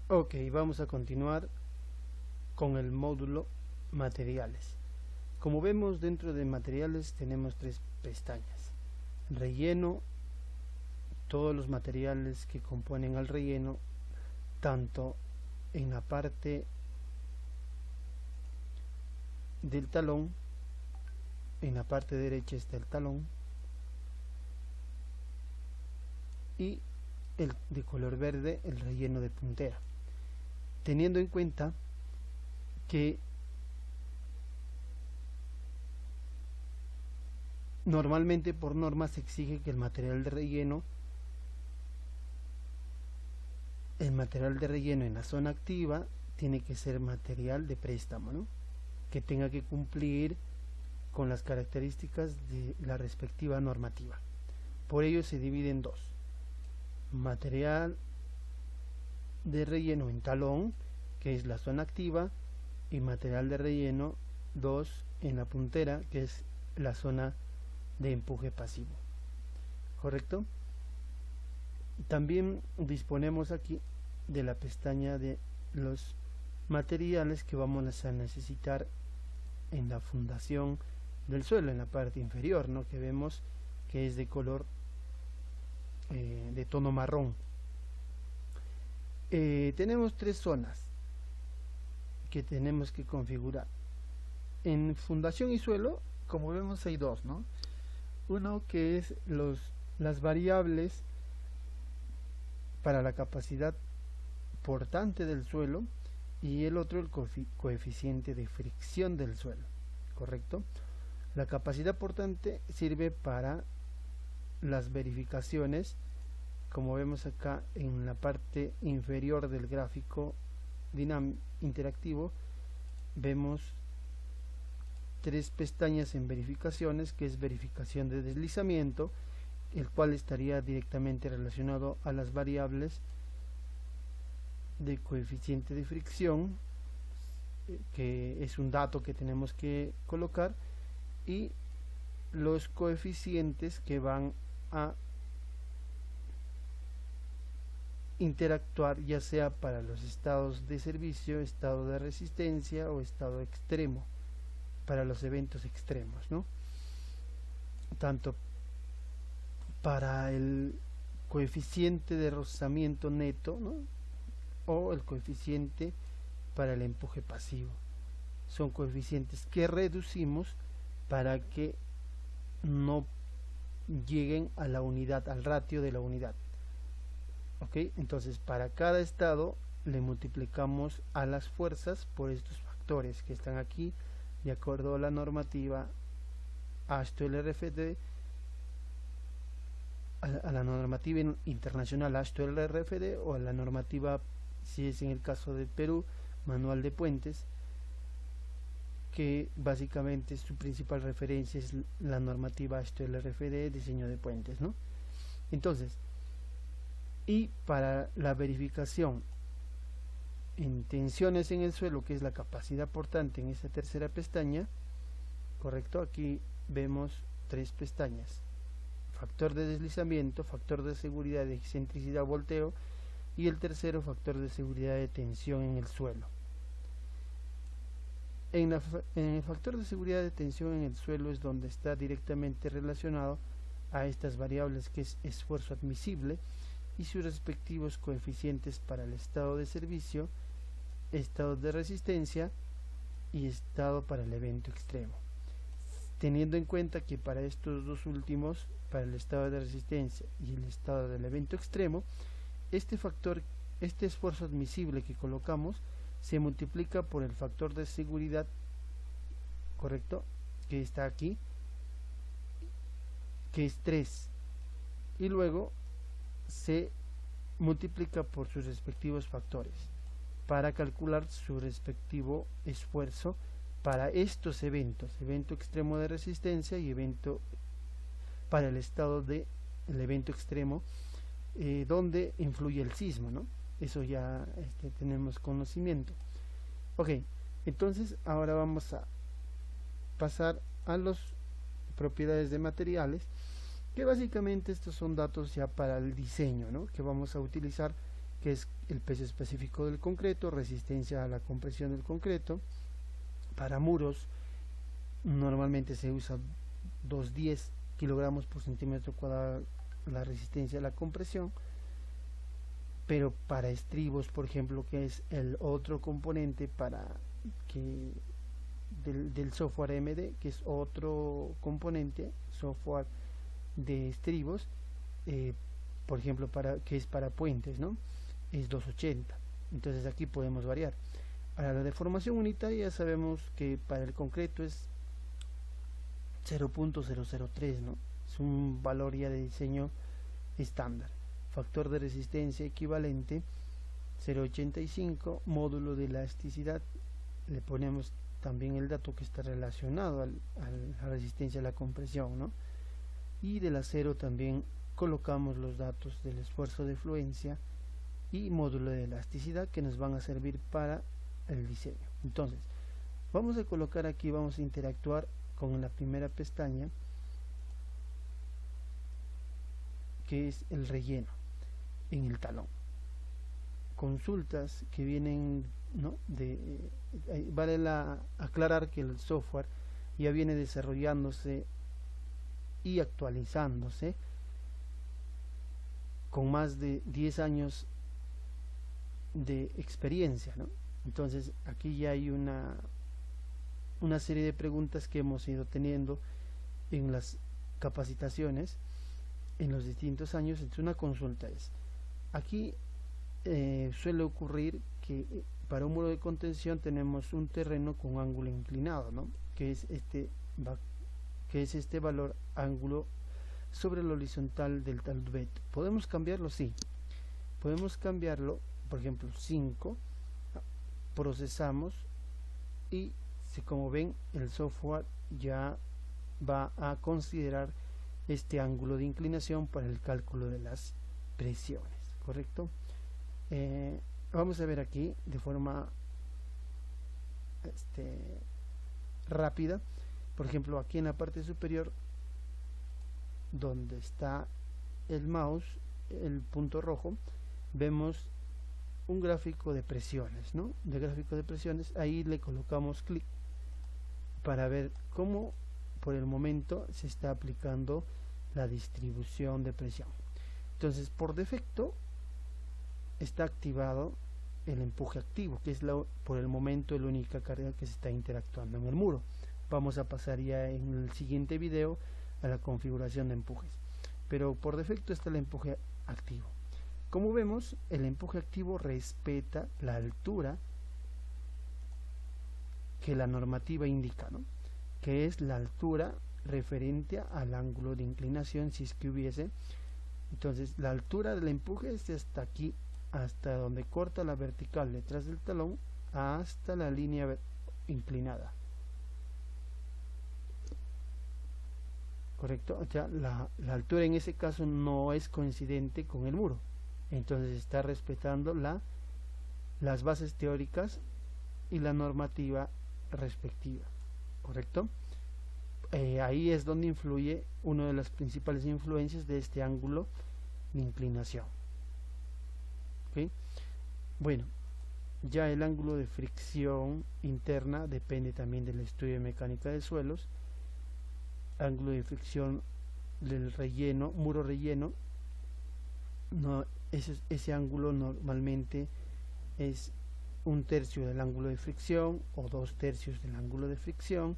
Ok, vamos a continuar con el módulo materiales. Como vemos, dentro de materiales tenemos tres pestañas: relleno, todos los materiales que componen al relleno, tanto en la parte del talón, en la parte derecha está el talón, y el de color verde, el relleno de puntera, teniendo en cuenta que normalmente por norma se exige que el material de relleno en la zona activa tiene que ser material de préstamo, ¿no? Que tenga que cumplir con las características de la respectiva normativa. Por ello se divide en dos: material de relleno en talón, que es la zona activa, y material de relleno 2 en la puntera, que es la zona de empuje pasivo. ¿Correcto? También disponemos aquí de la pestaña de los materiales que vamos a necesitar en la fundación del suelo, en la parte inferior, ¿no? Que vemos que es de color de tono marrón. Tenemos tres zonas que tenemos que configurar. En fundación y suelo, como vemos, hay dos, ¿no? Uno que es las variables para la capacidad portante del suelo, y el otro el coeficiente de fricción del suelo. ¿Correcto? La capacidad portante sirve para las verificaciones. Como vemos acá en la parte inferior del gráfico interactivo, vemos tres pestañas en verificaciones, que es verificación de deslizamiento, el cual estaría directamente relacionado a las variables de coeficiente de fricción, que es un dato que tenemos que colocar, y los coeficientes que van a interactuar ya sea para los estados de servicio, estado de resistencia o estado extremo, para los eventos extremos, ¿no? Tanto para el coeficiente de rozamiento neto, ¿no? O el coeficiente para el empuje pasivo. Son coeficientes que reducimos para que no lleguen a la unidad, al ratio de la unidad. ¿Ok? Entonces, para cada estado le multiplicamos a las fuerzas por estos factores que están aquí, de acuerdo a la normativa AASHTO-LRFD, a la normativa internacional AASHTO-LRFD, o a la normativa, si es en el caso de Perú, Manual de Puentes, que básicamente su principal referencia es la normativa AASHTO-LRFD, diseño de puentes, ¿no? Entonces, y para la verificación en tensiones en el suelo, que es la capacidad portante en esa tercera pestaña, correcto, aquí vemos tres pestañas: factor de deslizamiento, factor de seguridad de excentricidad, volteo, y el tercero, factor de seguridad de tensión en el suelo. En el factor de seguridad de tensión en el suelo es donde está directamente relacionado a estas variables, que es esfuerzo admisible y sus respectivos coeficientes para el estado de servicio, estado de resistencia y estado para el evento extremo. Teniendo en cuenta que para estos dos últimos, para el estado de resistencia y el estado del evento extremo, este esfuerzo admisible que colocamos se multiplica por el factor de seguridad, correcto, que está aquí, que es 3, y luego se multiplica por sus respectivos factores para calcular su respectivo esfuerzo para estos eventos: evento extremo de resistencia y evento para el estado de el evento extremo, donde influye el sismo, ¿no? Eso ya tenemos conocimiento. Ok, entonces ahora vamos a pasar a las propiedades de materiales, que básicamente estos son datos ya para el diseño, ¿no? Que vamos a utilizar, que es el peso específico del concreto, resistencia a la compresión del concreto. Para muros normalmente se usa 210 kilogramos por centímetro cuadrado la resistencia a la compresión, pero para estribos, por ejemplo, que es el otro componente para que del software MD, que es otro componente software de estribos, por ejemplo, que es para puentes, ¿no? Es 280. Entonces aquí podemos variar. Para la deformación unitaria ya sabemos que para el concreto es 0.003, ¿no? Es un valor ya de diseño estándar. Factor de resistencia equivalente 0.85, módulo de elasticidad, le ponemos también el dato que está relacionado a la resistencia a la compresión, ¿no? Y del acero también colocamos los datos del esfuerzo de fluencia y módulo de elasticidad que nos van a servir para el diseño. Entonces vamos a colocar aquí, vamos a interactuar con la primera pestaña, que es el relleno en el talón. Consultas que vienen, ¿no? Vale aclarar que el software ya viene desarrollándose y actualizándose con más de 10 años de experiencia, ¿no? Entonces aquí ya hay una serie de preguntas que hemos ido teniendo en las capacitaciones en los distintos años. Entonces una consulta es, aquí suele ocurrir que para un muro de contención tenemos un terreno con ángulo inclinado, ¿no? que es este valor ángulo sobre el horizontal del talud. ¿Podemos cambiarlo? Sí, podemos cambiarlo. Por ejemplo, 5, procesamos y como ven, el software ya va a considerar este ángulo de inclinación para el cálculo de las presiones, ¿correcto? Vamos a ver aquí de forma rápida. Por ejemplo, aquí en la parte superior, donde está el mouse, el punto rojo, vemos un gráfico de presiones, ¿no? De gráfico de presiones. Ahí le colocamos clic para ver cómo por el momento se está aplicando la distribución de presión. Entonces, por defecto está activado el empuje activo, que es por el momento la única carga que se está interactuando en el muro. Vamos a pasar ya en el siguiente video a la configuración de empujes, pero por defecto está el empuje activo. Como vemos, el empuje activo respeta la altura que la normativa indica, ¿no? Que es la altura referente al ángulo de inclinación, si es que hubiese. Entonces la altura del empuje es hasta aquí, hasta donde corta la vertical detrás del talón, hasta la línea inclinada, correcto. O sea, la altura en ese caso no es coincidente con el muro, entonces está respetando las bases teóricas y la normativa respectiva, correcto. Ahí es donde influye una de las principales influencias de este ángulo de inclinación. ¿Okay? Bueno, ya el ángulo de fricción interna depende también del estudio de mecánica de suelos. Ángulo de fricción del relleno, muro relleno, no, ese ángulo normalmente es 1/3 del ángulo de fricción o 2/3 del ángulo de fricción,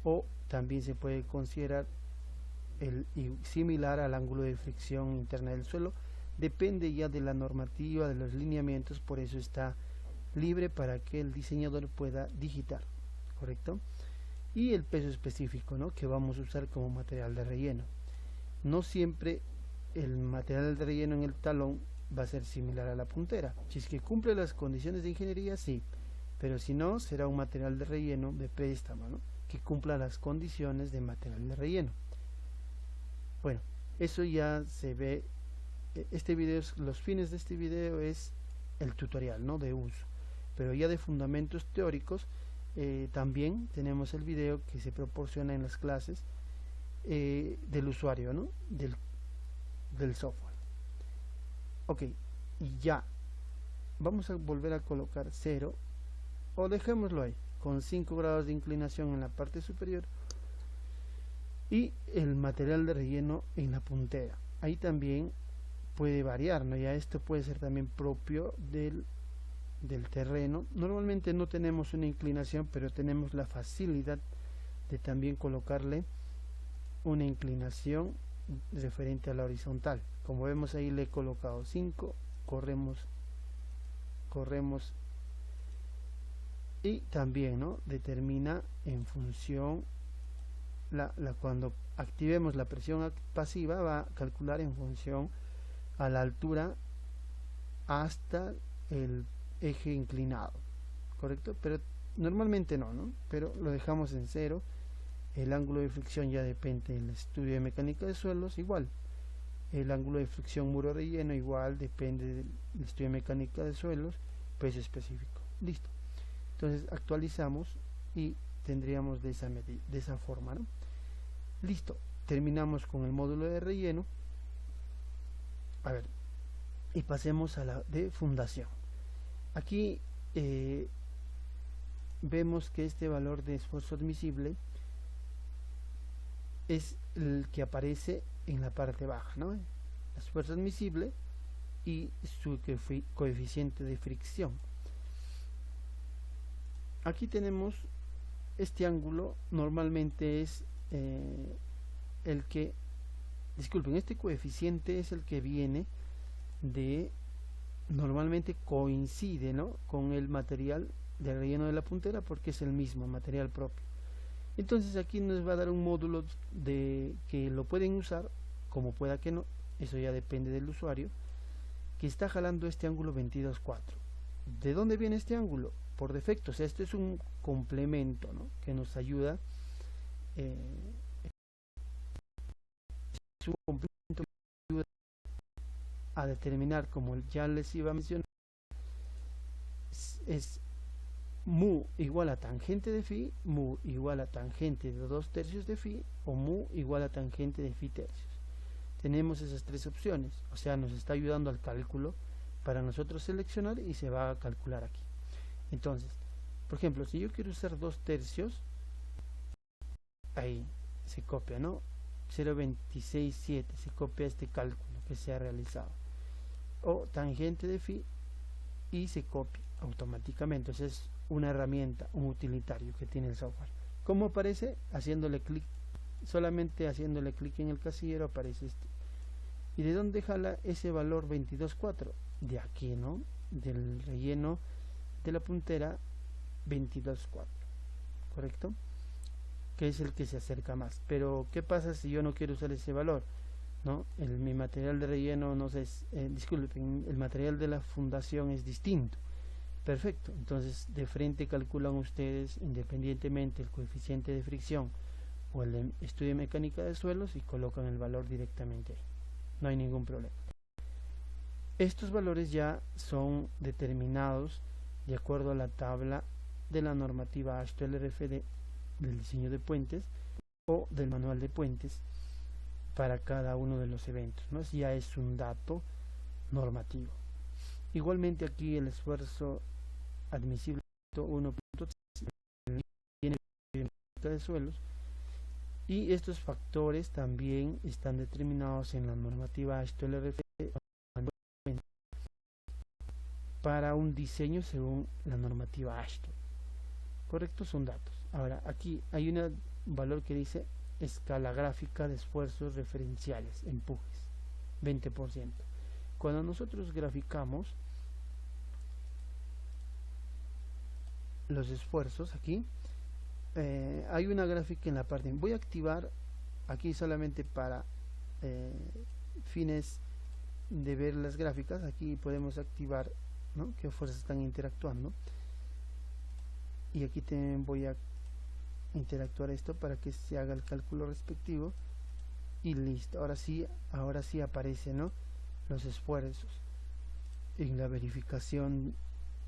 o también se puede considerar similar al ángulo de fricción interna del suelo. Depende ya de la normativa, de los lineamientos, por eso está libre para que el diseñador pueda digitar, correcto. Y el peso específico, ¿no? que vamos a usar como material de relleno. No siempre el material de relleno en el talón va a ser similar a la puntera. Si es que cumple las condiciones de ingeniería, sí, pero si no, será un material de relleno de préstamo, ¿no? que cumpla las condiciones de material de relleno. Bueno, eso ya se ve. Este video, los fines de este video es el tutorial, ¿no? de uso, pero ya de fundamentos teóricos también tenemos el video que se proporciona en las clases del usuario, ¿no? del software. Ok, y ya vamos a volver a colocar 0 o dejémoslo ahí con 5 grados de inclinación en la parte superior y el material de relleno en la puntera. Ahí también puede variar, ¿no? Ya esto puede ser también propio del terreno. Normalmente no tenemos una inclinación, pero tenemos la facilidad de también colocarle una inclinación referente a la horizontal. Como vemos ahí le he colocado 5, corremos y también, ¿no?, determina en función cuando activemos la presión pasiva va a calcular en función a la altura hasta el eje inclinado, correcto, pero normalmente no, pero lo dejamos en 0. El ángulo de fricción ya depende del estudio de mecánica de suelos, igual el ángulo de fricción muro relleno igual depende del estudio de mecánica de suelos, peso específico. Listo, entonces actualizamos y tendríamos de esa forma, ¿no? Listo, terminamos con el módulo de relleno. A ver, y pasemos a la de fundación. Aquí vemos que este valor de esfuerzo admisible es el que aparece en la parte baja, ¿no? El esfuerzo admisible y su coeficiente de fricción. Aquí tenemos este ángulo, normalmente es el que, disculpen, este coeficiente es el que viene de, normalmente coincide, ¿no?, con el material de relleno de la puntera porque es el mismo material propio. Entonces aquí nos va a dar un módulo de que lo pueden usar como pueda que no, eso ya depende del usuario, que está jalando este ángulo 22,4. ¿De dónde viene este ángulo? Por defecto, o sea, esto es un complemento, ¿no?, que nos ayuda, es un complemento que ayuda a determinar, como ya les iba a mencionar, es mu igual a tangente de phi, mu igual a tangente de 2/3 de phi o mu igual a tangente de phi tercios. Tenemos esas tres opciones, o sea, nos está ayudando al cálculo para nosotros seleccionar y se va a calcular aquí. Entonces, por ejemplo, si yo quiero usar 2/3, ahí se copia, ¿no? 0.267 se copia este cálculo que se ha realizado, o tangente de phi y se copia automáticamente. Entonces es una herramienta, un utilitario que tiene el software. ¿Cómo aparece? Haciéndole clic, solamente haciéndole clic en el casillero aparece este. ¿Y de dónde jala ese valor 22,4? De aquí, ¿no?, del relleno de la puntera 22,4, correcto, que es el que se acerca más. Pero ¿qué pasa si yo no quiero usar ese valor? ¿No? Mi material de relleno, no sé, disculpen, el material de la fundación es distinto. Perfecto, entonces de frente calculan ustedes independientemente el coeficiente de fricción o el estudio de mecánica de suelos y colocan el valor directamente ahí. No hay ningún problema. Estos valores ya son determinados de acuerdo a la tabla de la normativa AASHTO LRFD del diseño de puentes o del manual de puentes para cada uno de los eventos, ¿no? Ya es un dato normativo. Igualmente aquí el esfuerzo admisible 1.3 tiene de suelos, y estos factores también están determinados en la normativa AASHTO LRFD para un diseño según la normativa AASHTO. Correcto, son datos. Ahora aquí hay un valor que dice escala gráfica de esfuerzos referenciales, empujes, 20%. Cuando nosotros graficamos los esfuerzos aquí, hay una gráfica en la parte, voy a activar aquí solamente para fines de ver las gráficas. Aquí podemos activar, ¿no?, qué fuerzas están interactuando, y aquí también voy a interactuar esto para que se haga el cálculo respectivo y listo. Ahora sí aparece, ¿no?, los esfuerzos en la verificación,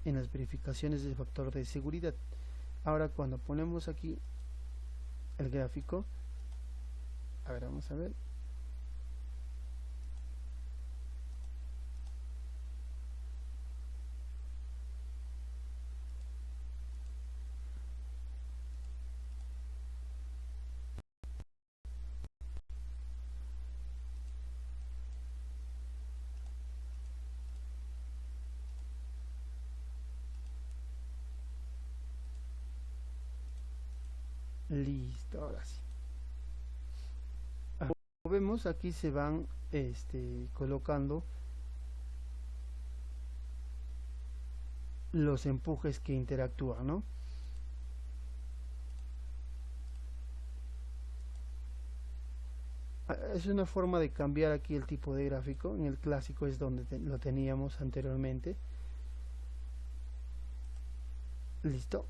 en las verificaciones del factor de seguridad. Ahora cuando ponemos aquí el gráfico, a ver, vamos a ver, Listo, ahora sí. Como vemos, aquí se van colocando los empujes que interactúan, ¿no? Es una forma de cambiar aquí el tipo de gráfico. En el clásico es donde lo teníamos anteriormente. Listo.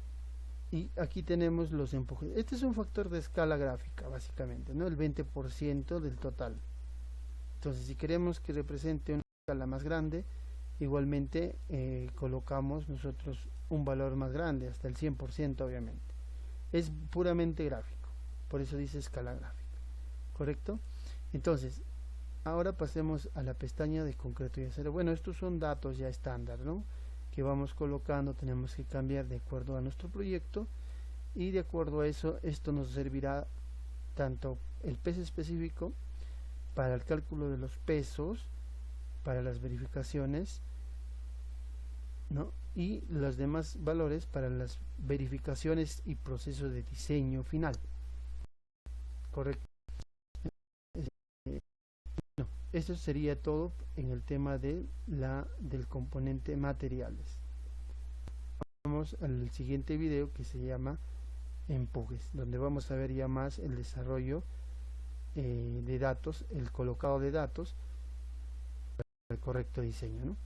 Y aquí tenemos los empujes. Este es un factor de escala gráfica, básicamente, ¿no? El 20% del total. Entonces, si queremos que represente una escala más grande, igualmente colocamos nosotros un valor más grande, hasta el 100%, obviamente. Es puramente gráfico, por eso dice escala gráfica, ¿correcto? Entonces, ahora pasemos a la pestaña de concreto y acero. Bueno, estos son datos ya estándar, ¿no? Que vamos colocando, tenemos que cambiar de acuerdo a nuestro proyecto, y de acuerdo a eso, esto nos servirá tanto el peso específico para el cálculo de los pesos, para las verificaciones, ¿no? Y los demás valores para las verificaciones y procesos de diseño final, correcto. Esto sería todo en el tema del componente materiales. Vamos al siguiente video, que se llama empujes, donde vamos a ver ya más el desarrollo de datos, el colocado de datos, el correcto diseño, ¿no?